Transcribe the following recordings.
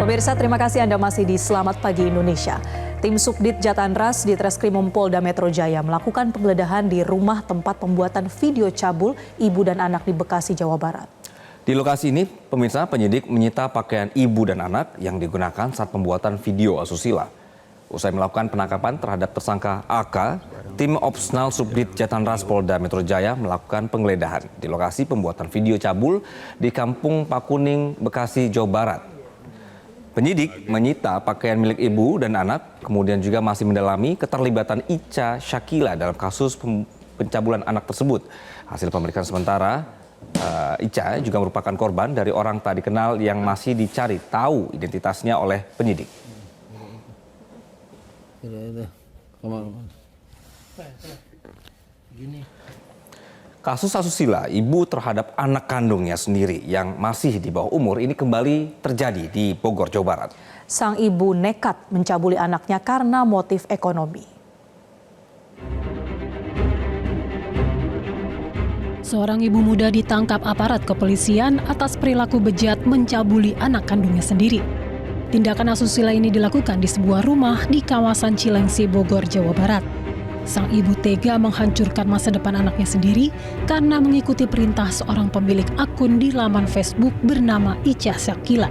Pemirsa, terima kasih Anda masih di Selamat Pagi Indonesia. Tim Subdit Jatanras di Treskrimum Polda Metro Jaya melakukan penggeledahan di rumah tempat pembuatan video cabul ibu dan anak di Bekasi, Jawa Barat. Di lokasi ini, pemirsa, penyidik menyita pakaian ibu dan anak yang digunakan saat pembuatan video asusila. Usai melakukan penangkapan terhadap tersangka AK, tim Opsnal Subdit Jatanras Polda Metro Jaya melakukan penggeledahan di lokasi pembuatan video cabul di Kampung Pakuning, Bekasi, Jawa Barat. Penyidik menyita pakaian milik ibu dan anak, kemudian juga masih mendalami keterlibatan Ica Syakila dalam kasus pencabulan anak tersebut. Hasil pemeriksaan sementara, Ica juga merupakan korban dari orang tak dikenal yang masih dicari tahu identitasnya oleh penyidik. Kasus asusila ibu terhadap anak kandungnya sendiri yang masih di bawah umur ini kembali terjadi di Bogor, Jawa Barat. Sang ibu nekat mencabuli anaknya karena motif ekonomi. Seorang ibu muda ditangkap aparat kepolisian atas perilaku bejat mencabuli anak kandungnya sendiri. Tindakan asusila ini dilakukan di sebuah rumah di kawasan Cilengsi, Bogor, Jawa Barat. Sang ibu tega menghancurkan masa depan anaknya sendiri karena mengikuti perintah seorang pemilik akun di laman Facebook bernama Ica Syakila.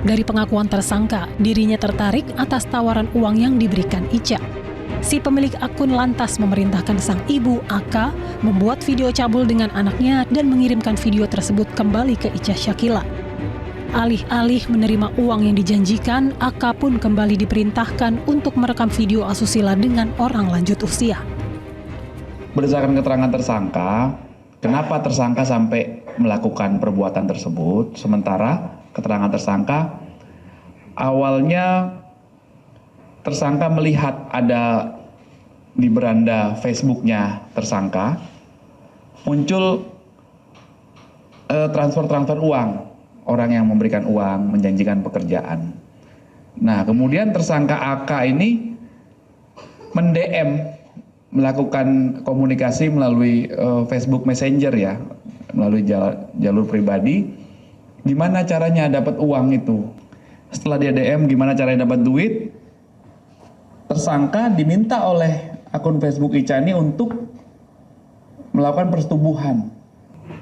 Dari pengakuan tersangka, dirinya tertarik atas tawaran uang yang diberikan Ica. Si pemilik akun lantas memerintahkan sang ibu, AK, membuat video cabul dengan anaknya dan mengirimkan video tersebut kembali ke Ica Syakila. Alih-alih menerima uang yang dijanjikan, AK pun kembali diperintahkan untuk merekam video asusila dengan orang lanjut usia. Berdasarkan keterangan tersangka, kenapa tersangka sampai melakukan perbuatan tersebut? Sementara keterangan tersangka, awalnya tersangka melihat ada di beranda Facebooknya tersangka, muncul transfer uang. Orang yang memberikan uang, menjanjikan pekerjaan. Nah, kemudian tersangka AK ini mendm, melakukan komunikasi melalui Facebook Messenger ya, melalui jalur pribadi. Gimana caranya dapat uang itu? Setelah dia DM, gimana caranya dapat duit? Tersangka diminta oleh akun Facebook Ica ini untuk melakukan persetubuhan.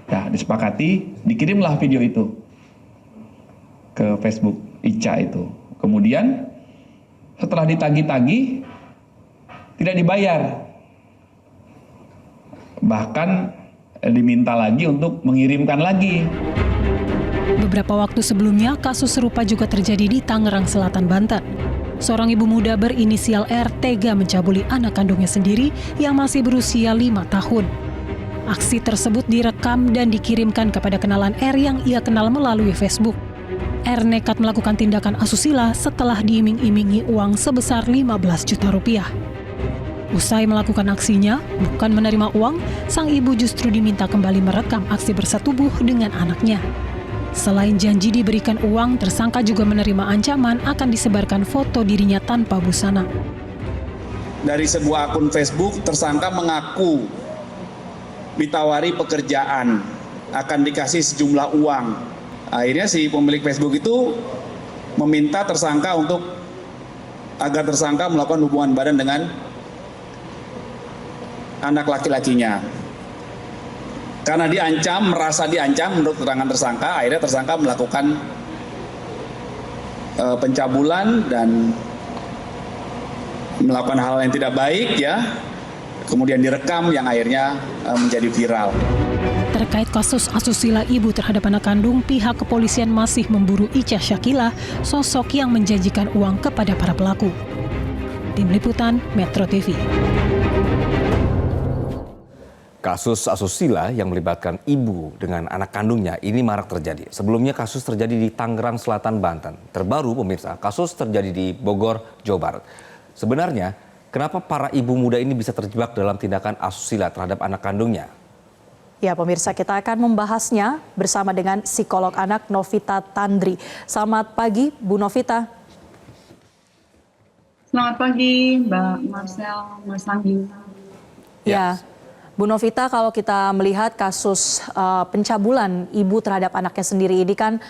Nah, disepakati, dikirimlah video itu ke Facebook Ica itu. Kemudian setelah ditagih-tagih tidak dibayar. Bahkan diminta lagi untuk mengirimkan lagi. Beberapa waktu sebelumnya, kasus serupa juga terjadi di Tangerang Selatan, Banten. Seorang ibu muda berinisial R tega mencabuli anak kandungnya sendiri yang masih berusia 5 tahun. Aksi tersebut direkam dan dikirimkan kepada kenalan R yang ia kenal melalui Facebook. R nekat melakukan tindakan asusila setelah diiming-imingi uang sebesar 15 juta rupiah. Usai melakukan aksinya, bukan menerima uang, sang ibu justru diminta kembali merekam aksi bersetubuh dengan anaknya. Selain janji diberikan uang, tersangka juga menerima ancaman akan disebarkan foto dirinya tanpa busana. Dari sebuah akun Facebook, tersangka mengaku ditawari pekerjaan, akan dikasih sejumlah uang. Akhirnya si pemilik Facebook itu meminta tersangka agar tersangka melakukan hubungan badan dengan anak laki-lakinya. Karena merasa diancam menurut keterangan tersangka, akhirnya tersangka melakukan pencabulan dan melakukan hal yang tidak baik ya. Kemudian direkam yang akhirnya menjadi viral. Terkait kasus asusila ibu terhadap anak kandung, pihak kepolisian masih memburu Ica Syakila, sosok yang menjanjikan uang kepada para pelaku. Tim Liputan Metro TV. Kasus asusila yang melibatkan ibu dengan anak kandungnya ini marak terjadi. Sebelumnya kasus terjadi di Tangerang Selatan, Banten. Terbaru pemirsa, kasus terjadi di Bogor, Jawa Barat. Sebenarnya, kenapa para ibu muda ini bisa terjebak dalam tindakan asusila terhadap anak kandungnya? Ya pemirsa, kita akan membahasnya bersama dengan psikolog anak Novita Tandri. Selamat pagi Bu Novita. Selamat pagi Mbak Marcel, Mas Anggi. Ya, Bu Novita, kalau kita melihat kasus pencabulan ibu terhadap anaknya sendiri ini kan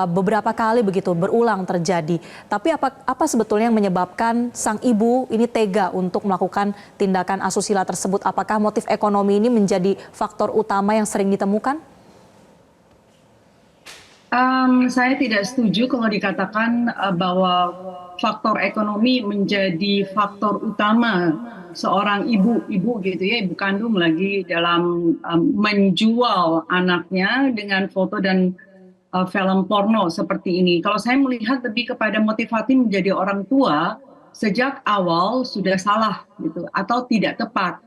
beberapa kali begitu berulang terjadi. Tapi apa sebetulnya yang menyebabkan sang ibu ini tega untuk melakukan tindakan asusila tersebut? Apakah motif ekonomi ini menjadi faktor utama yang sering ditemukan? Saya tidak setuju kalau dikatakan bahwa faktor ekonomi menjadi faktor utama seorang ibu gitu ya, ibu kandung lagi dalam menjual anaknya dengan foto dan film porno seperti ini. Kalau saya melihat lebih kepada motivasi menjadi orang tua sejak awal sudah salah gitu, atau tidak tepat,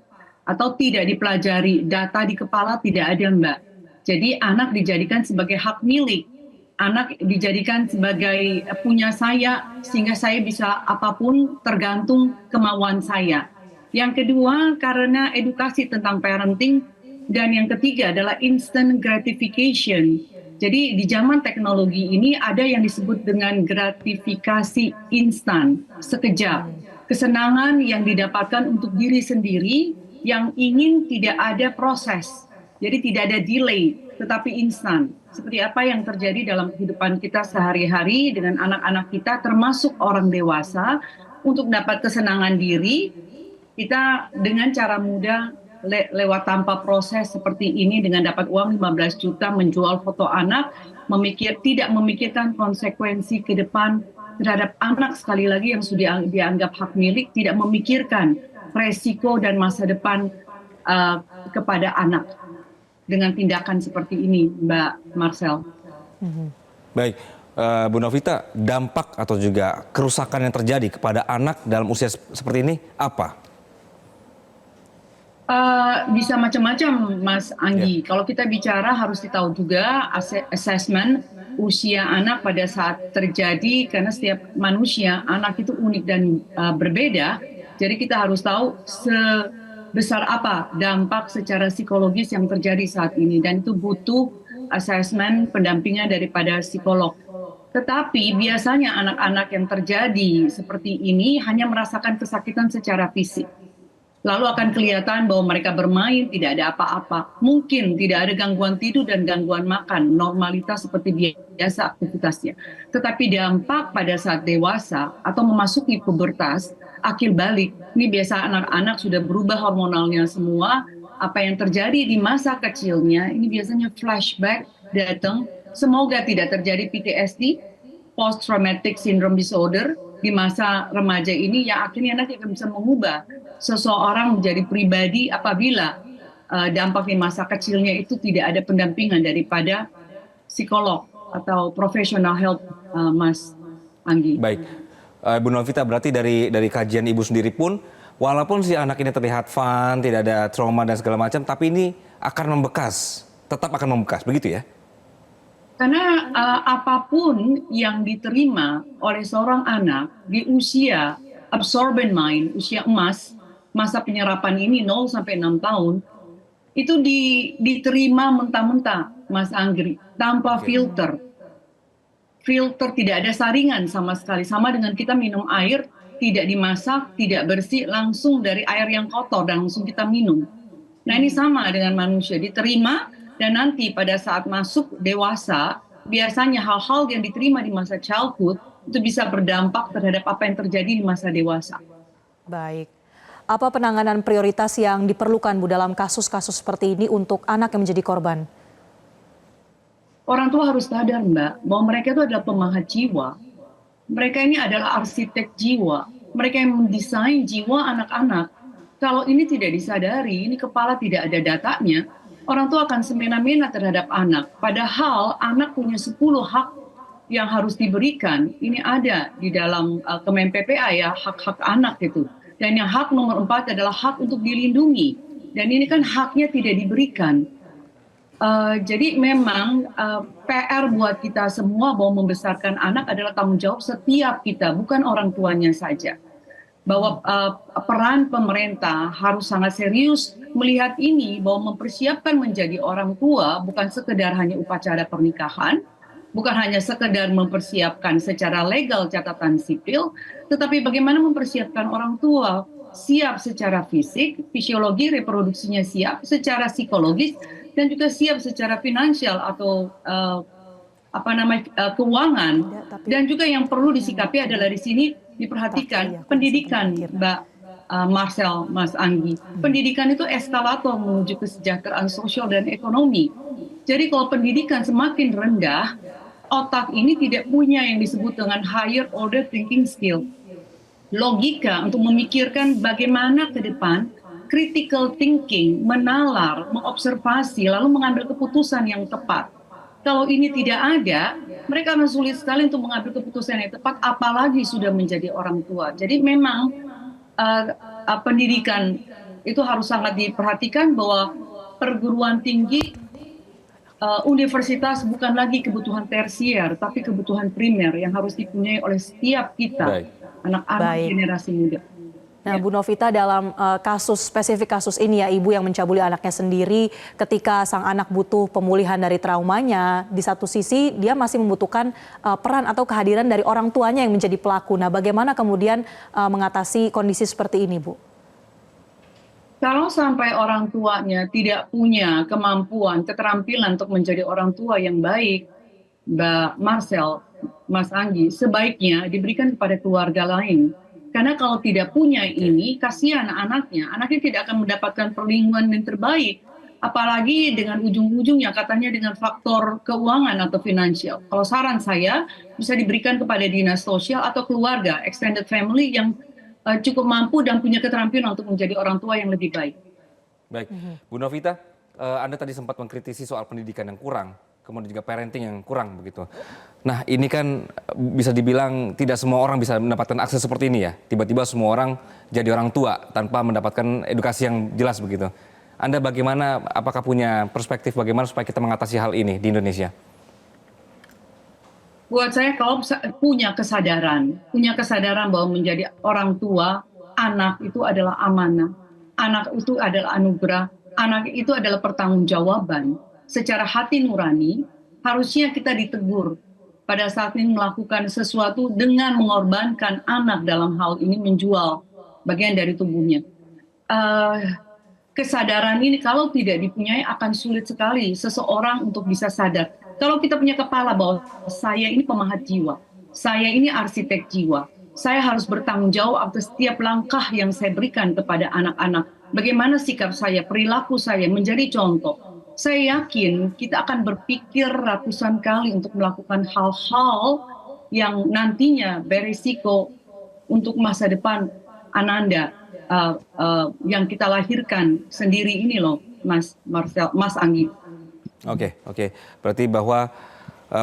atau tidak dipelajari, data di kepala tidak ada, Mbak. Jadi anak dijadikan sebagai hak milik. Anak dijadikan sebagai punya saya, sehingga saya bisa apapun tergantung kemauan saya. Yang kedua, karena edukasi tentang parenting. Dan yang ketiga adalah instant gratification. Jadi di zaman teknologi ini ada yang disebut dengan gratifikasi instan, sekejap. Kesenangan yang didapatkan untuk diri sendiri yang ingin tidak ada proses. Jadi tidak ada delay, tetapi instan. Seperti apa yang terjadi dalam kehidupan kita sehari-hari dengan anak-anak kita, termasuk orang dewasa, untuk dapat kesenangan diri, kita dengan cara mudah lewat tanpa proses seperti ini, dengan dapat uang 15 juta menjual foto anak, tidak memikirkan konsekuensi ke depan terhadap anak, sekali lagi yang sudah dianggap hak milik, tidak memikirkan resiko dan masa depan kepada anak. Dengan tindakan seperti ini, Mbak Marcel. Baik, Bu Novita, dampak atau juga kerusakan yang terjadi kepada anak dalam usia seperti ini apa? Bisa macam-macam, Mas Anggi. Kalau kita bicara harus ditahu juga assessment usia anak pada saat terjadi, karena setiap manusia, anak itu unik dan berbeda. Jadi kita harus tahu besar apa dampak secara psikologis yang terjadi saat ini, dan itu butuh asesmen pendampingan daripada psikolog. Tetapi biasanya anak-anak yang terjadi seperti ini hanya merasakan kesakitan secara fisik. Lalu akan kelihatan bahwa mereka bermain, tidak ada apa-apa. Mungkin tidak ada gangguan tidur dan gangguan makan, normalitas seperti biasa aktivitasnya. Tetapi dampak pada saat dewasa atau memasuki pubertas, akil balik, ini biasa anak-anak sudah berubah hormonalnya semua. Apa yang terjadi di masa kecilnya, ini biasanya flashback datang. Semoga tidak terjadi PTSD, Post Traumatic Syndrome Disorder, di masa remaja ini, yang akhirnya nanti akan bisa mengubah seseorang menjadi pribadi apabila dampak di masa kecilnya itu tidak ada pendampingan daripada psikolog atau professional health, Mas Anggi. Baik, Bu Novita, berarti dari kajian Ibu sendiri pun, walaupun si anak ini terlihat fun, tidak ada trauma dan segala macam, tapi ini akan membekas, tetap akan membekas, begitu ya? Karena apapun yang diterima oleh seorang anak di usia absorbent mind, usia emas, masa penyerapan ini 0 sampai 6 tahun, itu diterima mentah-mentah, Mas Anggi, tanpa filter. Filter, tidak ada saringan sama sekali. Sama dengan kita minum air, tidak dimasak, tidak bersih, langsung dari air yang kotor dan langsung kita minum. Nah ini sama dengan manusia, diterima, dan nanti pada saat masuk dewasa, biasanya hal-hal yang diterima di masa childhood itu bisa berdampak terhadap apa yang terjadi di masa dewasa. Baik. Apa penanganan prioritas yang diperlukan, Bu, dalam kasus-kasus seperti ini untuk anak yang menjadi korban? Orang tua harus sadar, Mbak, bahwa mereka itu adalah pemahat jiwa. Mereka ini adalah arsitek jiwa. Mereka yang mendesain jiwa anak-anak. Kalau ini tidak disadari, ini kepala tidak ada datanya, orang tua akan semena-mena terhadap anak. Padahal anak punya 10 hak yang harus diberikan. Ini ada di dalam Kemen PPA ya, hak-hak anak itu. Dan yang hak nomor 4 adalah hak untuk dilindungi. Dan ini kan haknya tidak diberikan. Jadi memang PR buat kita semua bahwa membesarkan anak adalah tanggung jawab setiap kita, bukan orang tuanya saja. Bahwa peran pemerintah harus sangat serius melihat ini, bahwa mempersiapkan menjadi orang tua bukan sekedar hanya upacara pernikahan, bukan hanya sekedar mempersiapkan secara legal catatan sipil, tetapi bagaimana mempersiapkan orang tua siap secara fisik, fisiologi reproduksinya siap, secara psikologis, dan juga siap secara finansial atau keuangan. Dan juga yang perlu disikapi adalah di sini diperhatikan pendidikan, Mbak Marcel, Mas Anggi. Pendidikan itu eskalator menuju kesejahteraan sosial dan ekonomi. Jadi kalau pendidikan semakin rendah, otak ini tidak punya yang disebut dengan higher order thinking skill. Logika untuk memikirkan bagaimana ke depan, critical thinking, menalar, mengobservasi, lalu mengambil keputusan yang tepat. Kalau ini tidak ada, mereka akan sulit sekali untuk mengambil keputusan yang tepat, apalagi sudah menjadi orang tua. Jadi memang pendidikan itu harus sangat diperhatikan, bahwa perguruan tinggi, universitas bukan lagi kebutuhan tersier, tapi kebutuhan primer yang harus dipunyai oleh setiap kita, anak-anak generasi muda. Nah, Bu Novita, dalam spesifik kasus ini ya, ibu yang mencabuli anaknya sendiri, ketika sang anak butuh pemulihan dari traumanya, di satu sisi dia masih membutuhkan peran atau kehadiran dari orang tuanya yang menjadi pelaku. Nah, bagaimana kemudian mengatasi kondisi seperti ini, Bu? Kalau sampai orang tuanya tidak punya kemampuan, keterampilan untuk menjadi orang tua yang baik, Mbak Marcel, Mas Anggi, sebaiknya diberikan kepada keluarga lain. Karena kalau tidak punya ini, kasihan anaknya tidak akan mendapatkan perlindungan yang terbaik. Apalagi dengan ujung-ujungnya katanya dengan faktor keuangan atau finansial. Kalau saran saya, bisa diberikan kepada dinas sosial atau keluarga, extended family yang cukup mampu dan punya keterampilan untuk menjadi orang tua yang lebih baik. Baik, Bu Novita, Anda tadi sempat mengkritisi soal pendidikan yang kurang, kemudian juga parenting yang kurang begitu. Nah, ini kan bisa dibilang tidak semua orang bisa mendapatkan akses seperti ini ya. Tiba-tiba semua orang jadi orang tua tanpa mendapatkan edukasi yang jelas begitu. Anda bagaimana, apakah punya perspektif bagaimana supaya kita mengatasi hal ini di Indonesia? Buat saya, kalau punya kesadaran bahwa menjadi orang tua, anak itu adalah amanah, anak itu adalah anugerah, anak itu adalah pertanggungjawaban. Secara hati nurani, harusnya kita ditegur pada saat ini melakukan sesuatu dengan mengorbankan anak, dalam hal ini menjual bagian dari tubuhnya. Kesadaran ini kalau tidak dipunyai akan sulit sekali seseorang untuk bisa sadar. Kalau kita punya kepala bahwa saya ini pemahat jiwa, saya ini arsitek jiwa, saya harus bertanggung jawab atas setiap langkah yang saya berikan kepada anak-anak. Bagaimana sikap saya, perilaku saya menjadi contoh. Saya yakin kita akan berpikir ratusan kali untuk melakukan hal-hal yang nantinya berisiko untuk masa depan Ananda yang kita lahirkan sendiri ini loh, Mas Marcel, Mas Anggi. Oke. Berarti bahwa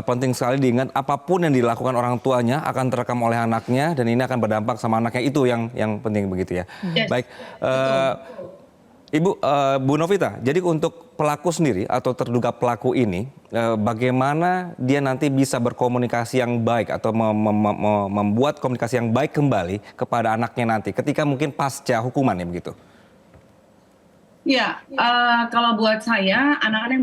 penting sekali diingat apapun yang dilakukan orang tuanya akan terekam oleh anaknya dan ini akan berdampak sama anaknya, itu yang penting begitu ya. Yes. Baik, Ibu, Bu Novita, jadi untuk pelaku sendiri atau terduga pelaku ini, bagaimana dia nanti bisa berkomunikasi yang baik atau membuat komunikasi yang baik kembali kepada anaknya nanti ketika mungkin pasca hukuman ya begitu? Ya, kalau buat saya anak-anak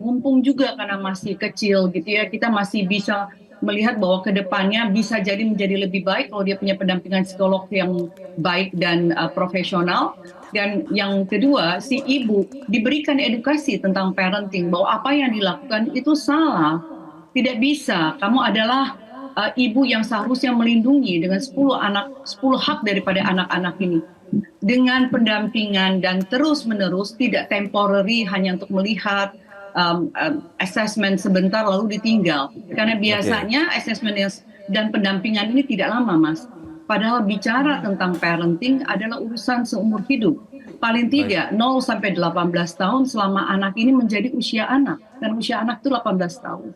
mumpung juga karena masih kecil gitu ya, kita masih bisa melihat bahwa kedepannya bisa jadi menjadi lebih baik kalau dia punya pendampingan psikolog yang baik dan profesional. Dan yang kedua, si ibu diberikan edukasi tentang parenting, bahwa apa yang dilakukan itu salah, tidak bisa. Kamu adalah ibu yang seharusnya melindungi dengan 10 hak daripada anak-anak ini. Dengan pendampingan dan terus-menerus, tidak temporary hanya untuk melihat assessment sebentar lalu ditinggal. Karena biasanya assessment dan pendampingan ini tidak lama, Mas. Padahal bicara tentang parenting adalah urusan seumur hidup. Paling tidak 0 sampai 18 tahun selama anak ini menjadi usia anak. Dan usia anak itu 18 tahun.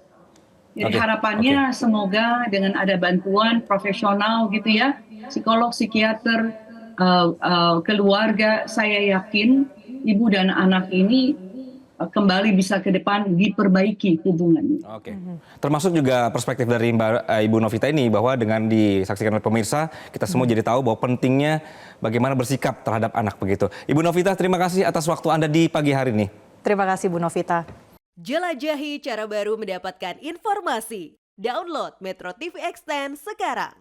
Jadi harapannya semoga dengan ada bantuan profesional gitu ya, psikolog, psikiater, keluarga, saya yakin ibu dan anak ini kembali bisa ke depan diperbaiki hubungannya. Oke. Termasuk juga perspektif dari Ibu Novita ini bahwa dengan disaksikan oleh pemirsa, kita semua jadi tahu bahwa pentingnya bagaimana bersikap terhadap anak begitu. Ibu Novita, terima kasih atas waktu Anda di pagi hari ini. Terima kasih Bu Novita. Jelajahi cara baru mendapatkan informasi. Download Metro TV Extend sekarang.